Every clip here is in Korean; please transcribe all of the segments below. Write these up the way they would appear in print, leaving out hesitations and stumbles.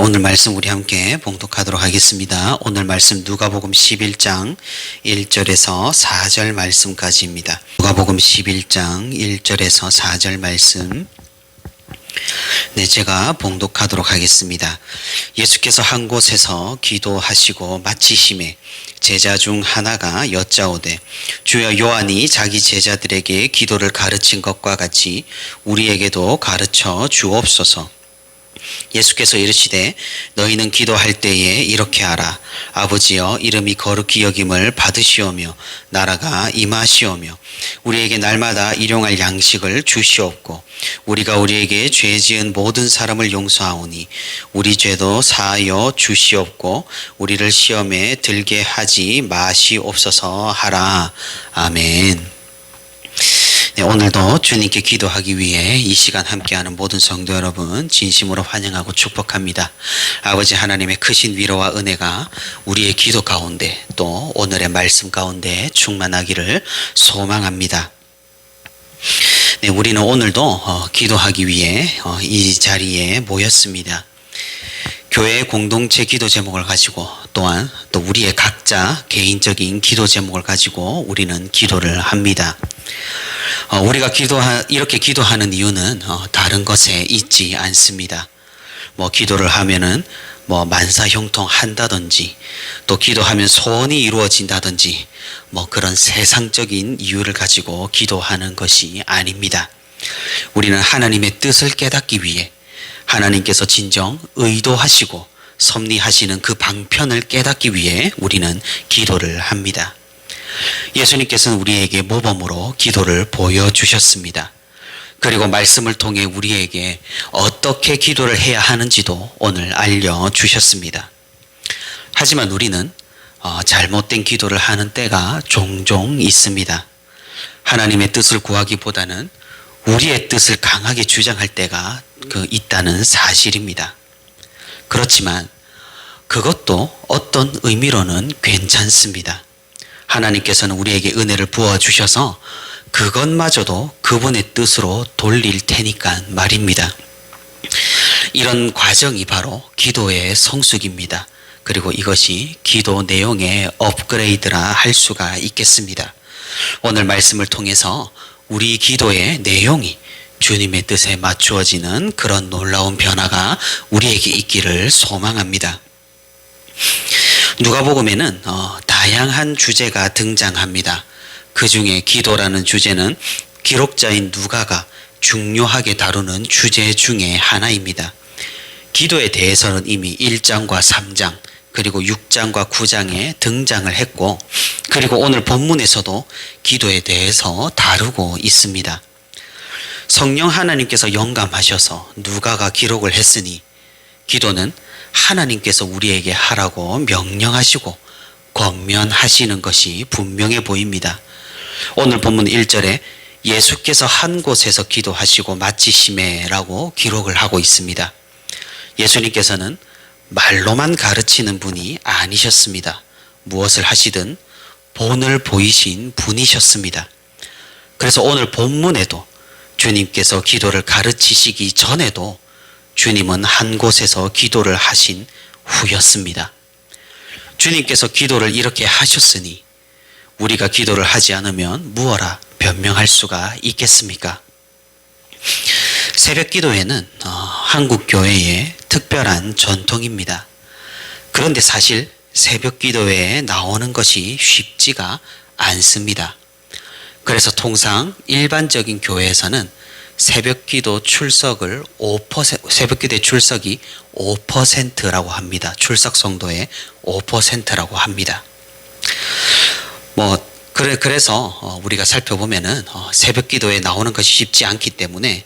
오늘 말씀 우리 함께 봉독하도록 하겠습니다. 오늘 말씀 누가복음 11장 1절에서 4절 말씀까지입니다. 누가복음 11장 1절에서 4절 말씀 제가 봉독하도록 하겠습니다. 예수께서 한 곳에서 기도하시고 마치심에 제자 중 하나가 여짜오되 주여 요한이 자기 제자들에게 기도를 가르친 것과 같이 우리에게도 가르쳐 주옵소서. 예수께서 이르시되 너희는 기도할 때에 이렇게 하라. 아버지여 이름이 거룩히 여김을 받으시오며 나라가 임하시오며 우리에게 날마다 일용할 양식을 주시옵고 우리가 우리에게 죄 지은 모든 사람을 용서하오니 우리 죄도 사하여 주시옵고 우리를 시험에 들게 하지 마시옵소서 하라. 아멘. 오늘도 주님께 기도하기 위해 이 시간 함께하는 모든 성도 여러분 진심으로 환영하고 축복합니다. 아버지 하나님의 크신 위로와 은혜가 우리의 기도 가운데 또 오늘의 말씀 가운데 충만하기를 소망합니다. 우리는 오늘도 기도하기 위해 이 자리에 모였습니다. 교회의 공동체 기도 제목을 가지고 또한 또 우리의 각자 개인적인 기도 제목을 가지고 우리는 기도를 합니다. 우리가 이렇게 기도하는 이유는 다른 것에 있지 않습니다. 기도를 하면은 만사형통 한다든지 또 기도하면 소원이 이루어진다든지 그런 세상적인 이유를 가지고 기도하는 것이 아닙니다. 우리는 하나님의 뜻을 깨닫기 위해 하나님께서 진정 의도하시고 섭리하시는 그 방편을 깨닫기 위해 우리는 기도를 합니다. 예수님께서는 우리에게 모범으로 기도를 보여주셨습니다. 그리고 말씀을 통해 우리에게 어떻게 기도를 해야 하는지도 오늘 알려주셨습니다. 하지만 우리는 잘못된 기도를 하는 때가 종종 있습니다. 하나님의 뜻을 구하기보다는 우리의 뜻을 강하게 주장할 때가 있다는 사실입니다. 그렇지만 그것도 어떤 의미로는 괜찮습니다. 하나님께서는 우리에게 은혜를 부어주셔서 그것마저도 그분의 뜻으로 돌릴 테니까 말입니다. 이런 과정이 바로 기도의 성숙입니다. 그리고 이것이 기도 내용의 업그레이드라 할 수가 있겠습니다. 오늘 말씀을 통해서 우리 기도의 내용이 주님의 뜻에 맞추어지는 그런 놀라운 변화가 우리에게 있기를 소망합니다. 누가복음에는 다양한 주제가 등장합니다. 그 중에 기도라는 주제는 기록자인 누가가 중요하게 다루는 주제 중에 하나입니다. 기도에 대해서는 이미 1장과 3장 그리고 6장과 9장에 등장을 했고 그리고 오늘 본문에서도 기도에 대해서 다루고 있습니다. 성령 하나님께서 영감하셔서 누가가 기록을 했으니 기도는 하나님께서 우리에게 하라고 명령하시고 권면하시는 것이 분명해 보입니다. 오늘 본문 1절에 예수께서 한 곳에서 기도하시고 마치심에라고 기록을 하고 있습니다. 예수님께서는 말로만 가르치는 분이 아니셨습니다. 무엇을 하시든 본을 보이신 분이셨습니다. 그래서 오늘 본문에도 주님께서 기도를 가르치시기 전에도 주님은 한 곳에서 기도를 하신 후였습니다. 주님께서 기도를 이렇게 하셨으니 우리가 기도를 하지 않으면 무엇라 변명할 수가 있겠습니까? 새벽 기도회는 한국 교회의 특별한 전통입니다. 그런데 사실 새벽 기도회에 나오는 것이 쉽지가 않습니다. 그래서 통상 일반적인 교회에서는 새벽 기도의 출석이 5%라고 합니다. 출석 성도의 5%라고 합니다. 그래서 우리가 살펴보면은 새벽 기도에 나오는 것이 쉽지 않기 때문에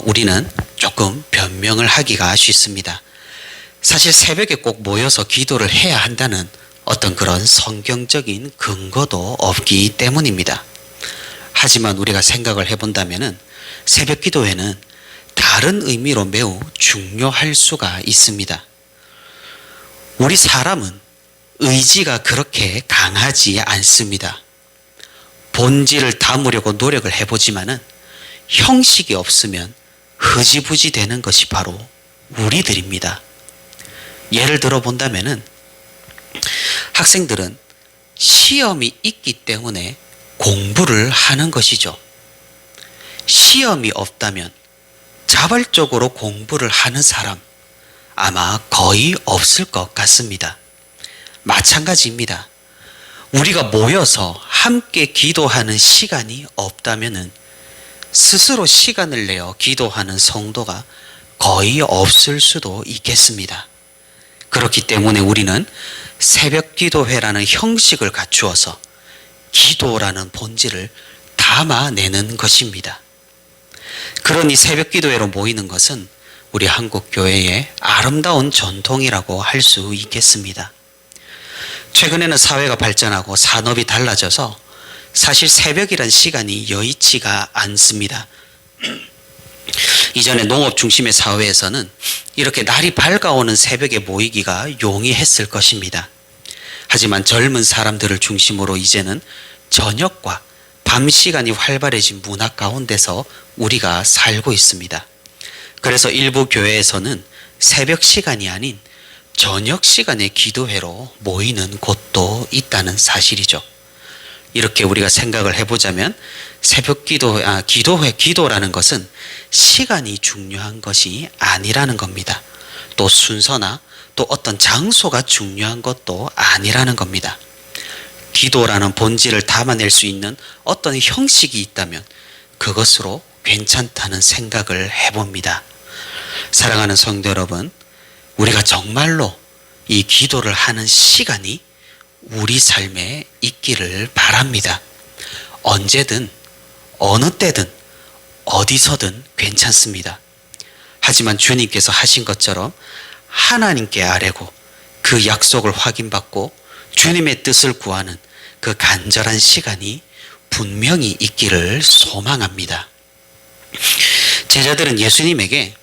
우리는 조금 변명을 하기가 쉽습니다. 사실 새벽에 꼭 모여서 기도를 해야 한다는 어떤 그런 성경적인 근거도 없기 때문입니다. 하지만 우리가 생각을 해본다면은 새벽 기도회는 다른 의미로 매우 중요할 수가 있습니다. 우리 사람은 의지가 그렇게 강하지 않습니다. 본질을 담으려고 노력을 해보지만은 형식이 없으면 흐지부지 되는 것이 바로 우리들입니다. 예를 들어 본다면은 학생들은 시험이 있기 때문에 공부를 하는 것이죠. 시험이 없다면 자발적으로 공부를 하는 사람 아마 거의 없을 것 같습니다. 마찬가지입니다. 우리가 모여서 함께 기도하는 시간이 없다면은 스스로 시간을 내어 기도하는 성도가 거의 없을 수도 있겠습니다. 그렇기 때문에 우리는 새벽 기도회라는 형식을 갖추어서 기도라는 본질을 담아내는 것입니다. 그러니 새벽 기도회로 모이는 것은 우리 한국 교회의 아름다운 전통이라고 할 수 있겠습니다. 최근에는 사회가 발전하고 산업이 달라져서 사실 새벽이란 시간이 여의치가 않습니다. 이전에 농업 중심의 사회에서는 이렇게 날이 밝아오는 새벽에 모이기가 용이했을 것입니다. 하지만 젊은 사람들을 중심으로 이제는 저녁과 밤 시간이 활발해진 문화 가운데서 우리가 살고 있습니다. 그래서 일부 교회에서는 새벽 시간이 아닌 저녁 시간에 기도회로 모이는 곳도 있다는 사실이죠. 이렇게 우리가 생각을 해보자면 새벽 기도라는 것은 시간이 중요한 것이 아니라는 겁니다. 또 순서나 또 어떤 장소가 중요한 것도 아니라는 겁니다. 기도라는 본질을 담아낼 수 있는 어떤 형식이 있다면 그것으로 괜찮다는 생각을 해봅니다. 사랑하는 성도 여러분, 우리가 정말로 이 기도를 하는 시간이 우리 삶에 있기를 바랍니다. 언제든 어느 때든 어디서든 괜찮습니다. 하지만 주님께서 하신 것처럼 하나님께 아뢰고 그 약속을 확인받고 주님의 뜻을 구하는 그 간절한 시간이 분명히 있기를 소망합니다. 제자들은 예수님에게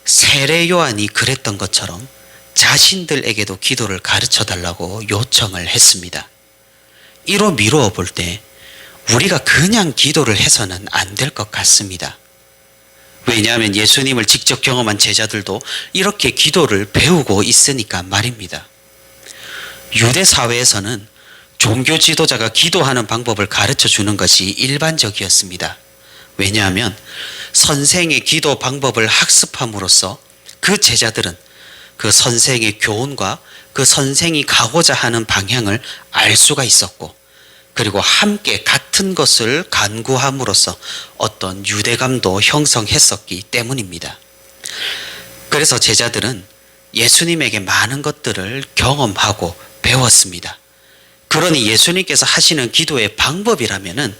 세례 요한이 그랬던 것처럼 자신들에게도 기도를 가르쳐 달라고 요청을 했습니다. 이로 미루어 볼 때 우리가 그냥 기도를 해서는 안 될 것 같습니다. 왜냐하면 예수님을 직접 경험한 제자들도 이렇게 기도를 배우고 있으니까 말입니다. 유대 사회에서는 종교 지도자가 기도하는 방법을 가르쳐 주는 것이 일반적이었습니다. 왜냐하면 선생의 기도 방법을 학습함으로써 그 제자들은 그 선생의 교훈과 그 선생이 가고자 하는 방향을 알 수가 있었고, 그리고 함께 같은 것을 간구함으로써 어떤 유대감도 형성했었기 때문입니다. 그래서 제자들은 예수님에게 많은 것들을 경험하고 배웠습니다. 그러니 예수님께서 하시는 기도의 방법이라면은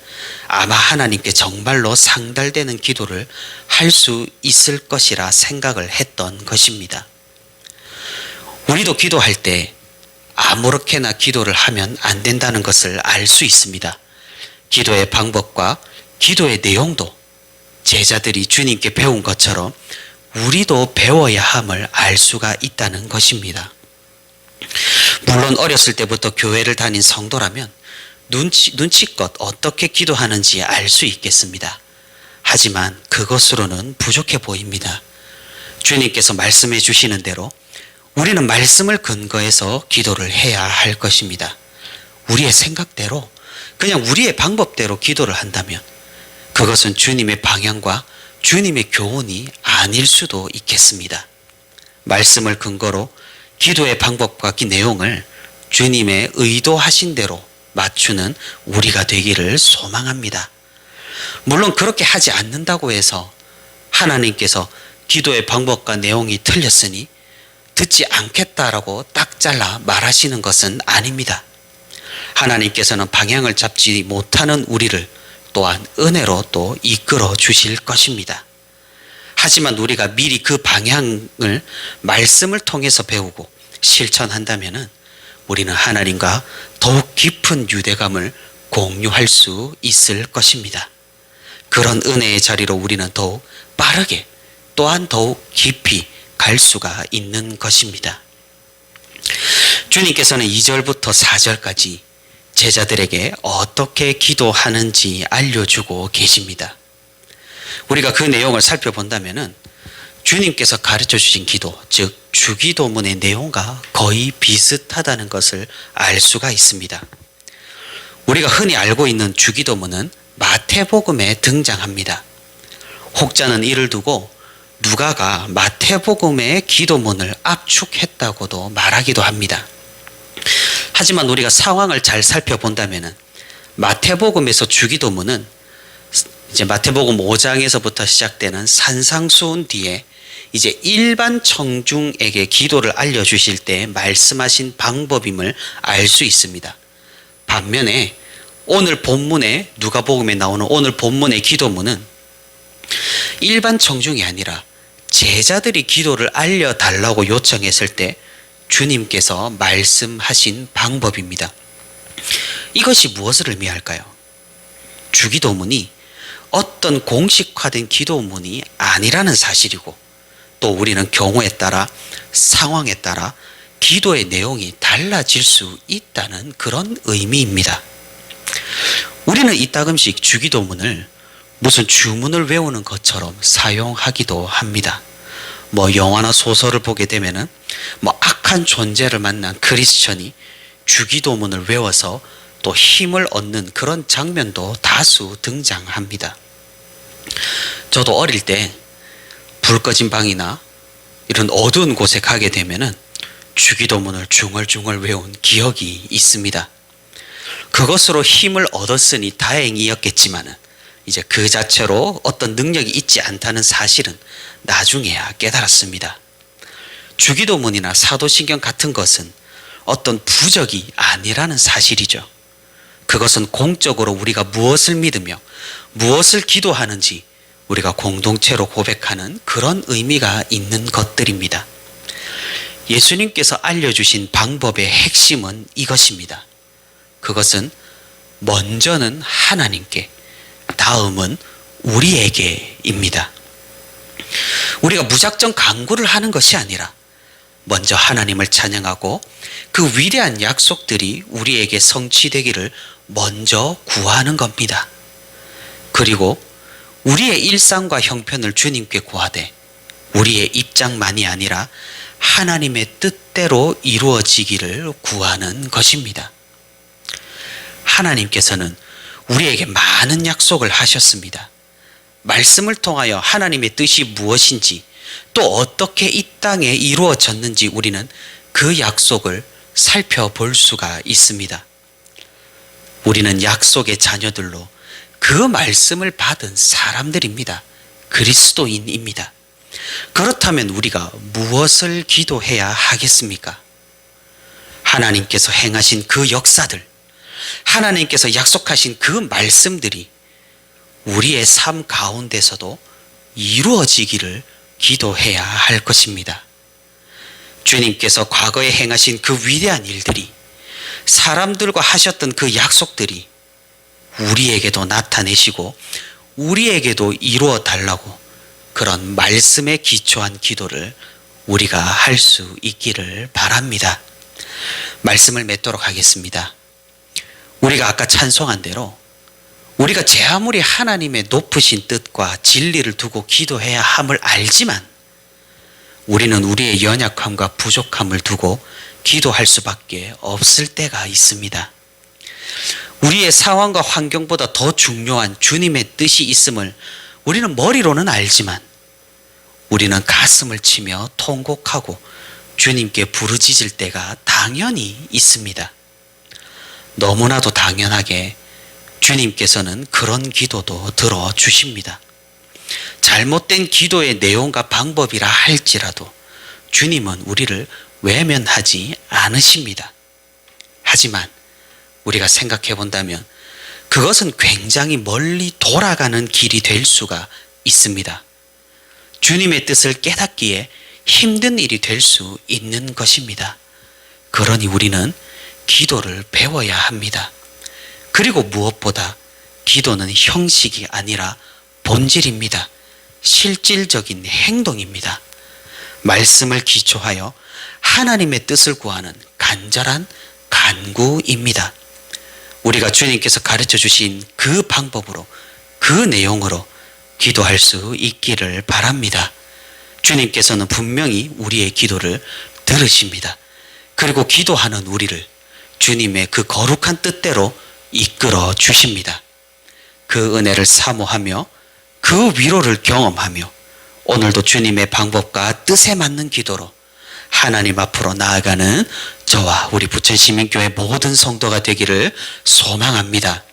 아마 하나님께 정말로 상달되는 기도를 할 수 있을 것이라 생각을 했던 것입니다. 우리도 기도할 때 아무렇게나 기도를 하면 안 된다는 것을 알 수 있습니다. 기도의 방법과 기도의 내용도 제자들이 주님께 배운 것처럼 우리도 배워야 함을 알 수가 있다는 것입니다. 물론 어렸을 때부터 교회를 다닌 성도라면 눈치껏 어떻게 기도하는지 알 수 있겠습니다. 하지만 그것으로는 부족해 보입니다. 주님께서 말씀해 주시는 대로 우리는 말씀을 근거해서 기도를 해야 할 것입니다. 우리의 생각대로, 그냥 우리의 방법대로 기도를 한다면 그것은 주님의 방향과 주님의 교훈이 아닐 수도 있겠습니다. 말씀을 근거로 기도의 방법과 그 내용을 주님의 의도하신 대로 맞추는 우리가 되기를 소망합니다. 물론 그렇게 하지 않는다고 해서 하나님께서 기도의 방법과 내용이 틀렸으니 듣지 않겠다라고 딱 잘라 말하시는 것은 아닙니다. 하나님께서는 방향을 잡지 못하는 우리를 또한 은혜로 또 이끌어 주실 것입니다. 하지만 우리가 미리 그 방향을 말씀을 통해서 배우고 실천한다면 우리는 하나님과 더욱 깊은 유대감을 공유할 수 있을 것입니다. 그런 은혜의 자리로 우리는 더욱 빠르게 또한 더욱 깊이 갈 수가 있는 것입니다. 주님께서는 2절부터 4절까지 제자들에게 어떻게 기도하는지 알려주고 계십니다. 우리가 그 내용을 살펴본다면 주님께서 가르쳐 주신 기도, 즉 주기도문의 내용과 거의 비슷하다는 것을 알 수가 있습니다. 우리가 흔히 알고 있는 주기도문은 마태복음에 등장합니다. 혹자는 이를 두고 누가가 마태복음의 기도문을 압축했다고도 말하기도 합니다. 하지만 우리가 상황을 잘 살펴본다면 마태복음에서 주기도문은 이제 마태복음 5장에서부터 시작되는 산상수훈 뒤에 이제 일반 청중에게 기도를 알려주실 때 말씀하신 방법임을 알 수 있습니다. 반면에 오늘 본문에 누가복음에 나오는 오늘 본문의 기도문은 일반 청중이 아니라 제자들이 기도를 알려달라고 요청했을 때 주님께서 말씀하신 방법입니다. 이것이 무엇을 의미할까요? 주기도문이 어떤 공식화된 기도문이 아니라는 사실이고, 또 우리는 경우에 따라 상황에 따라 기도의 내용이 달라질 수 있다는 그런 의미입니다. 우리는 이따금씩 주기도문을 무슨 주문을 외우는 것처럼 사용하기도 합니다. 영화나 소설을 보게 되면은 악한 존재를 만난 크리스천이 주기도문을 외워서 또 힘을 얻는 그런 장면도 다수 등장합니다. 저도 어릴 때 불 꺼진 방이나 이런 어두운 곳에 가게 되면은 주기도문을 중얼중얼 외운 기억이 있습니다. 그것으로 힘을 얻었으니 다행이었겠지만은 이제 그 자체로 어떤 능력이 있지 않다는 사실은 나중에야 깨달았습니다. 주기도문이나 사도신경 같은 것은 어떤 부적이 아니라는 사실이죠. 그것은 공적으로 우리가 무엇을 믿으며 무엇을 기도하는지 우리가 공동체로 고백하는 그런 의미가 있는 것들입니다. 예수님께서 알려주신 방법의 핵심은 이것입니다. 그것은 먼저는 하나님께, 다음은 우리에게입니다. 우리가 무작정 간구를 하는 것이 아니라 먼저 하나님을 찬양하고 그 위대한 약속들이 우리에게 성취되기를 먼저 구하는 겁니다. 그리고 우리의 일상과 형편을 주님께 구하되 우리의 입장만이 아니라 하나님의 뜻대로 이루어지기를 구하는 것입니다. 하나님께서는 우리에게 많은 약속을 하셨습니다. 말씀을 통하여 하나님의 뜻이 무엇인지 또 어떻게 이 땅에 이루어졌는지 우리는 그 약속을 살펴볼 수가 있습니다. 우리는 약속의 자녀들로 그 말씀을 받은 사람들입니다. 그리스도인입니다. 그렇다면 우리가 무엇을 기도해야 하겠습니까? 하나님께서 행하신 그 역사들, 하나님께서 약속하신 그 말씀들이 우리의 삶 가운데서도 이루어지기를 기도해야 할 것입니다. 주님께서 과거에 행하신 그 위대한 일들이, 사람들과 하셨던 그 약속들이 우리에게도 나타내시고 우리에게도 이루어 달라고 그런 말씀에 기초한 기도를 우리가 할 수 있기를 바랍니다. 말씀을 맺도록 하겠습니다. 우리가 아까 찬송한 대로 우리가 제 아무리 하나님의 높으신 뜻과 진리를 두고 기도해야 함을 알지만 우리는 우리의 연약함과 부족함을 두고 기도할 수밖에 없을 때가 있습니다. 우리의 상황과 환경보다 더 중요한 주님의 뜻이 있음을 우리는 머리로는 알지만 우리는 가슴을 치며 통곡하고 주님께 부르짖을 때가 당연히 있습니다. 너무나도 당연하게 주님께서는 그런 기도도 들어주십니다. 잘못된 기도의 내용과 방법이라 할지라도 주님은 우리를 외면하지 않으십니다. 하지만 우리가 생각해 본다면 그것은 굉장히 멀리 돌아가는 길이 될 수가 있습니다. 주님의 뜻을 깨닫기에 힘든 일이 될 수 있는 것입니다. 그러니 우리는 기도를 배워야 합니다. 그리고 무엇보다 기도는 형식이 아니라 본질입니다. 실질적인 행동입니다. 말씀을 기초하여 하나님의 뜻을 구하는 간절한 간구입니다. 우리가 주님께서 가르쳐 주신 그 방법으로, 그 내용으로 기도할 수 있기를 바랍니다. 주님께서는 분명히 우리의 기도를 들으십니다. 그리고 기도하는 우리를 주님의 그 거룩한 뜻대로 이끌어 주십니다. 그 은혜를 사모하며 그 위로를 경험하며 오늘도 주님의 방법과 뜻에 맞는 기도로 하나님 앞으로 나아가는 저와 우리 부천시민교회 모든 성도가 되기를 소망합니다.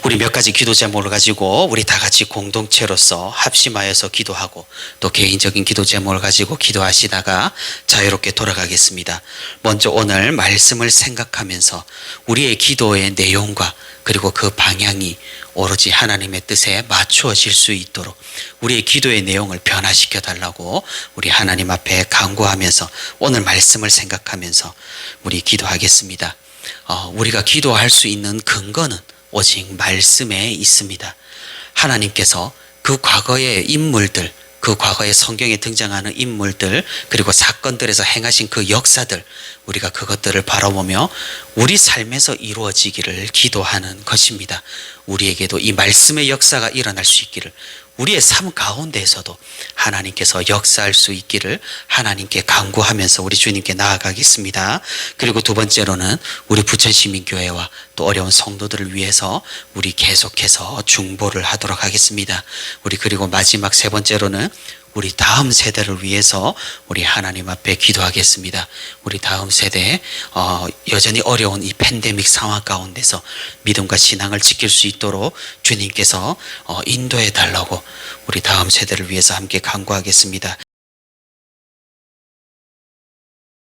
우리 몇 가지 기도 제목을 가지고 우리 다 같이 공동체로서 합심하여서 기도하고 또 개인적인 기도 제목을 가지고 기도하시다가 자유롭게 돌아가겠습니다. 먼저 오늘 말씀을 생각하면서 우리의 기도의 내용과 그리고 그 방향이 오로지 하나님의 뜻에 맞추어질 수 있도록 우리의 기도의 내용을 변화시켜 달라고 우리 하나님 앞에 간구하면서 오늘 말씀을 생각하면서 우리 기도하겠습니다. 우리가 기도할 수 있는 근거는 오직 말씀에 있습니다. 하나님께서 그 과거의 인물들, 그 과거의 성경에 등장하는 인물들 그리고 사건들에서 행하신 그 역사들 우리가 그것들을 바라보며 우리 삶에서 이루어지기를 기도하는 것입니다. 우리에게도 이 말씀의 역사가 일어날 수 있기를 우리의 삶 가운데에서도 하나님께서 역사할 수 있기를 하나님께 간구하면서 우리 주님께 나아가겠습니다. 그리고 두 번째로는 우리 부천시민교회와 또 어려운 성도들을 위해서 우리 계속해서 중보를 하도록 하겠습니다. 우리 그리고 마지막 세 번째로는 우리 다음 세대를 위해서 우리 하나님 앞에 기도하겠습니다. 우리 다음 세대에 여전히 어려운 이 팬데믹 상황 가운데서 믿음과 신앙을 지킬 수 있도록 주님께서 인도해 달라고 우리 다음 세대를 위해서 함께 간구하겠습니다.